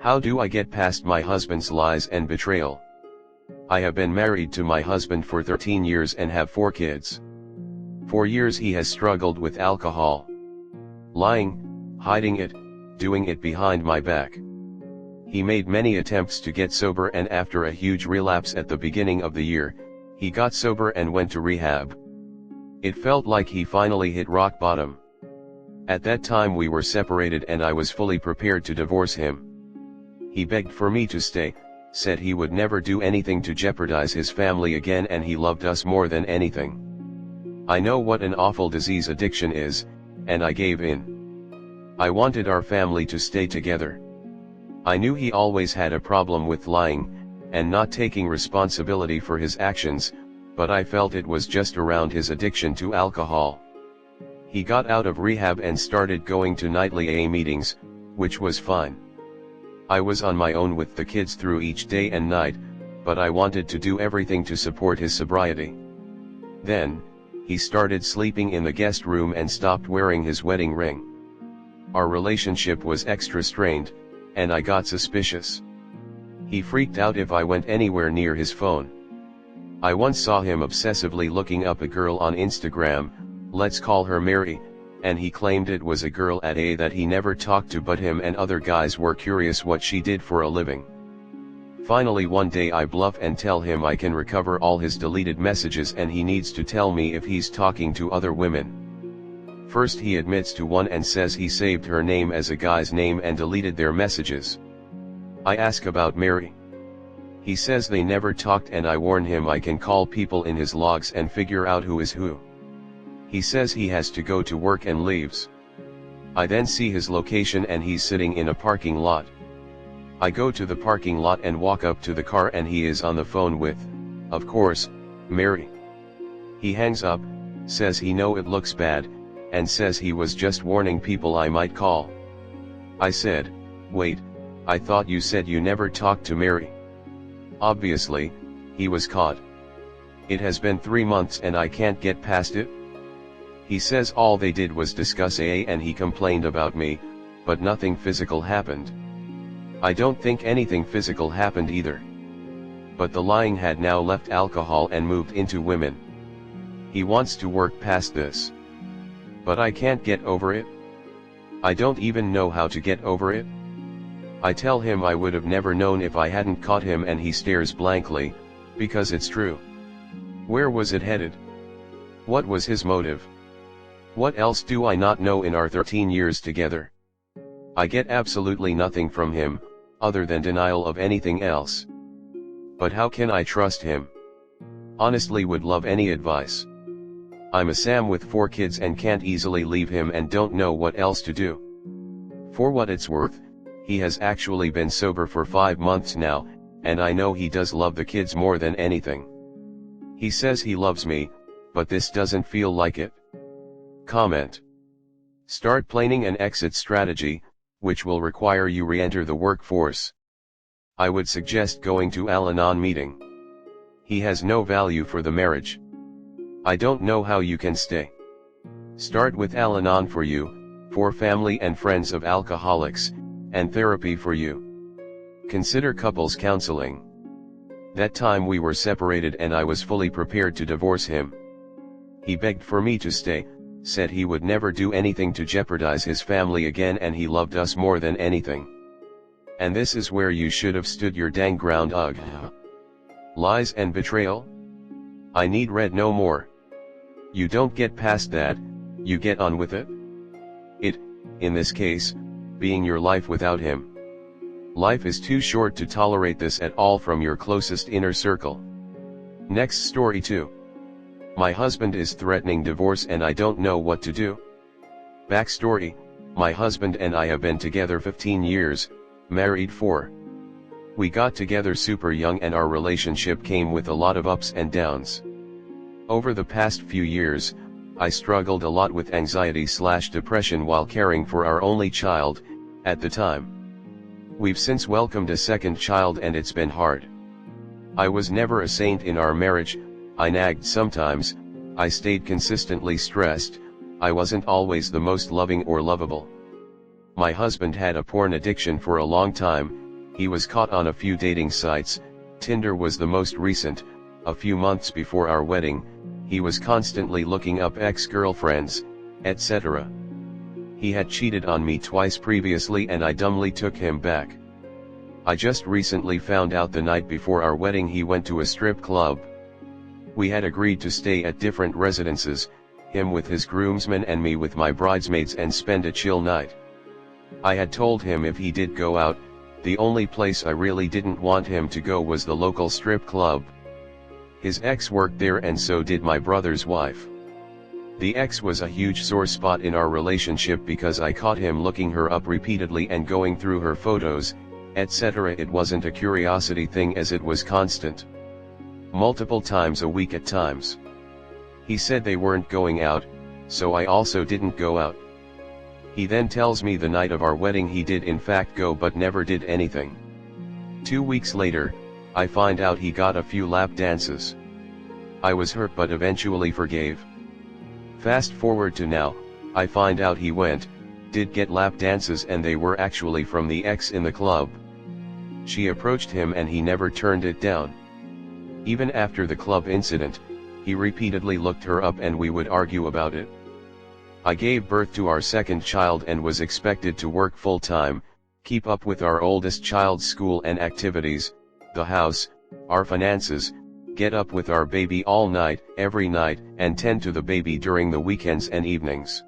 How do I get past my husband's lies and betrayal? I have been married to my husband for 13 years and have 4 kids. For years he has struggled with alcohol. Lying, hiding it, doing it behind my back. He made many attempts to get sober, and after a huge relapse at the beginning of the year, he got sober and went to rehab. It felt like he finally hit rock bottom. At that time we were separated and I was fully prepared to divorce him. He begged for me to stay, said he would never do anything to jeopardize his family again, and he loved us more than anything. I know what an awful disease addiction is, and I gave in. I wanted our family to stay together. I knew he always had a problem with lying, and not taking responsibility for his actions, but I felt it was just around his addiction to alcohol. He got out of rehab and started going to nightly AA meetings, which was fine. I was on my own with the kids through each day and night, but I wanted to do everything to support his sobriety. Then, he started sleeping in the guest room and stopped wearing his wedding ring. Our relationship was extra strained, and I got suspicious. He freaked out if I went anywhere near his phone. I once saw him obsessively looking up a girl on Instagram, let's call her Mary, and he claimed it was a girl at AA that he never talked to, but him and other guys were curious what she did for a living. Finally one day I bluff and tell him I can recover all his deleted messages and he needs to tell me if he's talking to other women. First he admits to one and says he saved her name as a guy's name and deleted their messages. I ask about Mary. He says they never talked, and I warn him I can call people in his logs and figure out who is who. He says he has to go to work and leaves. I then see his location and he's sitting in a parking lot. I go to the parking lot and walk up to the car and he is on the phone with, of course, Mary. He hangs up, says he know it looks bad, and says he was just warning people I might call. I said, wait, I thought you said you never talked to Mary. Obviously, he was caught. It has been 3 months and I can't get past it. He says all they did was discuss AA and he complained about me, but nothing physical happened. I don't think anything physical happened either. But the lying had now left alcohol and moved into women. He wants to work past this. But I can't get over it. I don't even know how to get over it. I tell him I would have never known if I hadn't caught him, and he stares blankly, because it's true. Where was it headed? What was his motive? What else do I not know in our 13 years together? I get absolutely nothing from him, other than denial of anything else. But how can I trust him? Honestly, would love any advice. I'm a Sam with 4 kids and can't easily leave him and don't know what else to do. For what it's worth, he has actually been sober for 5 months now, and I know he does love the kids more than anything. He says he loves me, but this doesn't feel like it. Comment. Start planning an exit strategy, which will require you re-enter the workforce. I would suggest going to Al-Anon meeting. He has no value for the marriage. I don't know how you can stay. Start with Al-Anon for you, for family and friends of alcoholics, and therapy for you. Consider couples counseling. That time we were separated and I was fully prepared to divorce him. He begged for me to stay, said he would never do anything to jeopardize his family again, and he loved us more than anything. And this is where you should have stood your dang ground. Ugh. Lies and betrayal? I need read no more. You don't get past that, you get on with it. It, in this case, being your life without him. Life is too short to tolerate this at all from your closest inner circle. Next story 2. My husband is threatening divorce and I don't know what to do. Backstory: my husband and I have been together 15 years, married 4. We got together super young and our relationship came with a lot of ups and downs. Over the past few years, I struggled a lot with anxiety/depression while caring for our only child, at the time. We've since welcomed a second child and it's been hard. I was never a saint in our marriage. I nagged sometimes, I stayed consistently stressed, I wasn't always the most loving or lovable. My husband had a porn addiction for a long time, He was caught on a few dating sites. Tinder was the most recent. A few months before our wedding, he was constantly looking up ex-girlfriends, etc. He had cheated on me twice previously and I dumbly took him back. I just recently found out the night before our wedding he went to a strip club. We had agreed to stay at different residences, him with his groomsmen and me with my bridesmaids, and spend a chill night. I had told him if he did go out, the only place I really didn't want him to go was the local strip club. His ex worked there and so did my brother's wife. The ex was a huge sore spot in our relationship because I caught him looking her up repeatedly and going through her photos, etc. It wasn't a curiosity thing as it was constant. Multiple times a week at times. He said they weren't going out, so I also didn't go out. He then tells me the night of our wedding he did in fact go but never did anything. 2 weeks later, I find out he got a few lap dances. I was hurt but eventually forgave. Fast forward to now, I find out he did get lap dances and they were actually from the ex in the club. She approached him and he never turned it down. Even after the club incident, he repeatedly looked her up and we would argue about it. I gave birth to our second child and was expected to work full-time, keep up with our oldest child's school and activities, the house, our finances, get up with our baby all night, every night, and tend to the baby during the weekends and evenings.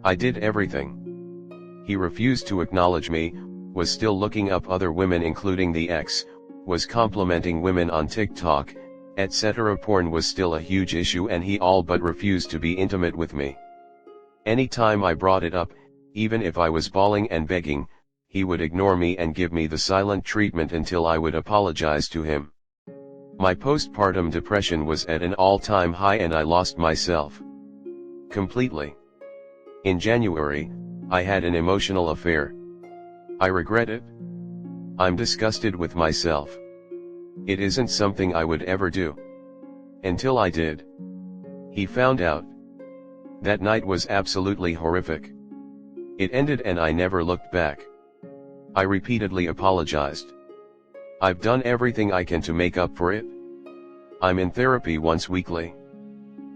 I did everything. He refused to acknowledge me, was still looking up other women including the ex, was complimenting women on TikTok, etc. Porn was still a huge issue and he all but refused to be intimate with me. Anytime I brought it up, even if I was bawling and begging, he would ignore me and give me the silent treatment until I would apologize to him. My postpartum depression was at an all-time high and I lost myself completely. In January, I had an emotional affair. I regret it. I'm disgusted with myself. It isn't something I would ever do. Until I did. He found out. That night was absolutely horrific. It ended and I never looked back. I repeatedly apologized. I've done everything I can to make up for it. I'm in therapy once weekly.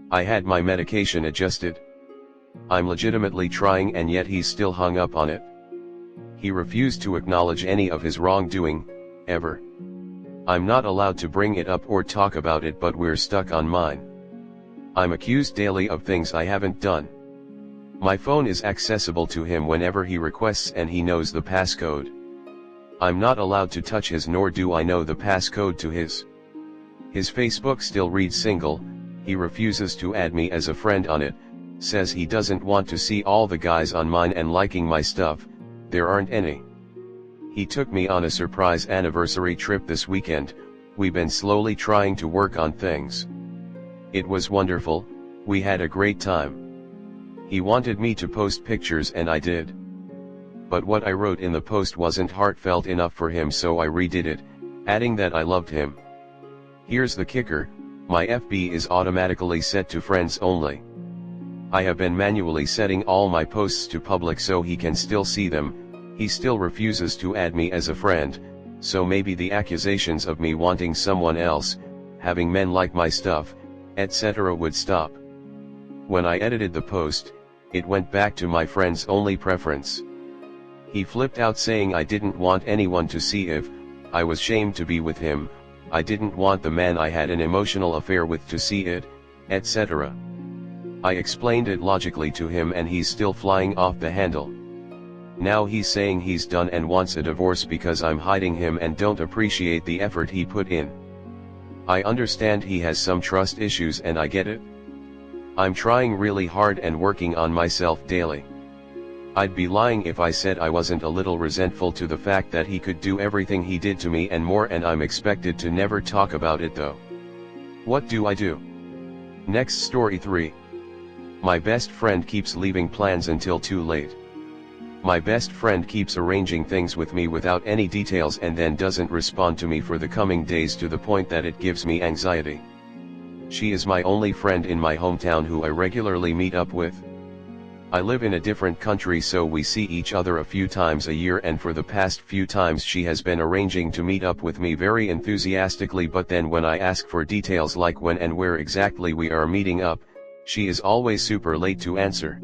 I had my medication adjusted. I'm legitimately trying and yet he's still hung up on it. He refused to acknowledge any of his wrongdoing, ever. I'm not allowed to bring it up or talk about it but we're stuck on mine. I'm accused daily of things I haven't done. My phone is accessible to him whenever he requests and he knows the passcode. I'm not allowed to touch his nor do I know the passcode to his. His Facebook still reads single, he refuses to add me as a friend on it, says he doesn't want to see all the guys on mine and liking my stuff, there aren't any. He took me on a surprise anniversary trip this weekend, we've been slowly trying to work on things. It was wonderful, we had a great time. He wanted me to post pictures and I did. But what I wrote in the post wasn't heartfelt enough for him so I redid it, adding that I loved him. Here's the kicker, my FB is automatically set to friends only. I have been manually setting all my posts to public so he can still see them, he still refuses to add me as a friend, so maybe the accusations of me wanting someone else, having men like my stuff, etc. would stop. When I edited the post, it went back to my friends only preference. He flipped out saying I didn't want anyone to see if I was shamed to be with him, I didn't want the man I had an emotional affair with to see it, etc. I explained it logically to him and he's still flying off the handle. Now he's saying he's done and wants a divorce because I'm hiding him and don't appreciate the effort he put in. I understand he has some trust issues and I get it. I'm trying really hard and working on myself daily. I'd be lying if I said I wasn't a little resentful to the fact that he could do everything he did to me and more and I'm expected to never talk about it though. What do I do? Next story 3. My best friend keeps leaving plans until too late. My best friend keeps arranging things with me without any details and then doesn't respond to me for the coming days to the point that it gives me anxiety. She is my only friend in my hometown who I regularly meet up with. I live in a different country, so we see each other a few times a year, and for the past few times she has been arranging to meet up with me very enthusiastically, but then when I ask for details like when and where exactly we are meeting up, she is always super late to answer.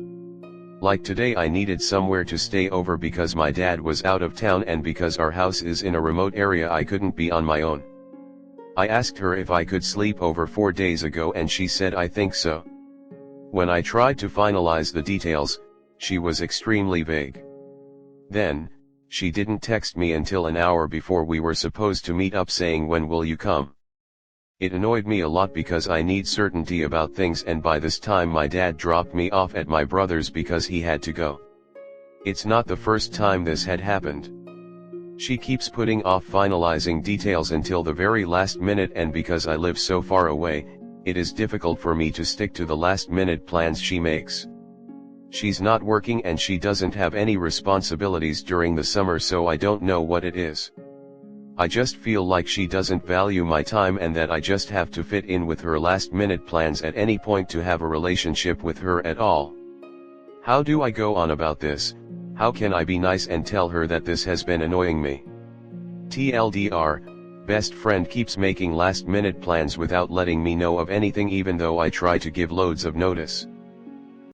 Like today I needed somewhere to stay over because my dad was out of town, and because our house is in a remote area I couldn't be on my own. I asked her if I could sleep over 4 days ago and she said I think so. When I tried to finalize the details, she was extremely vague. Then, she didn't text me until an hour before we were supposed to meet up saying when will you come. It annoyed me a lot because I need certainty about things, and by this time my dad dropped me off at my brother's because he had to go. It's not the first time this had happened. She keeps putting off finalizing details until the very last minute, and because I live so far away, it is difficult for me to stick to the last-minute plans she makes. She's not working and she doesn't have any responsibilities during the summer, so I don't know what it is. I just feel like she doesn't value my time and that I just have to fit in with her last-minute plans at any point to have a relationship with her at all. How do I go on about this? How can I be nice and tell her that this has been annoying me? TLDR, best friend keeps making last-minute plans without letting me know of anything, even though I try to give loads of notice.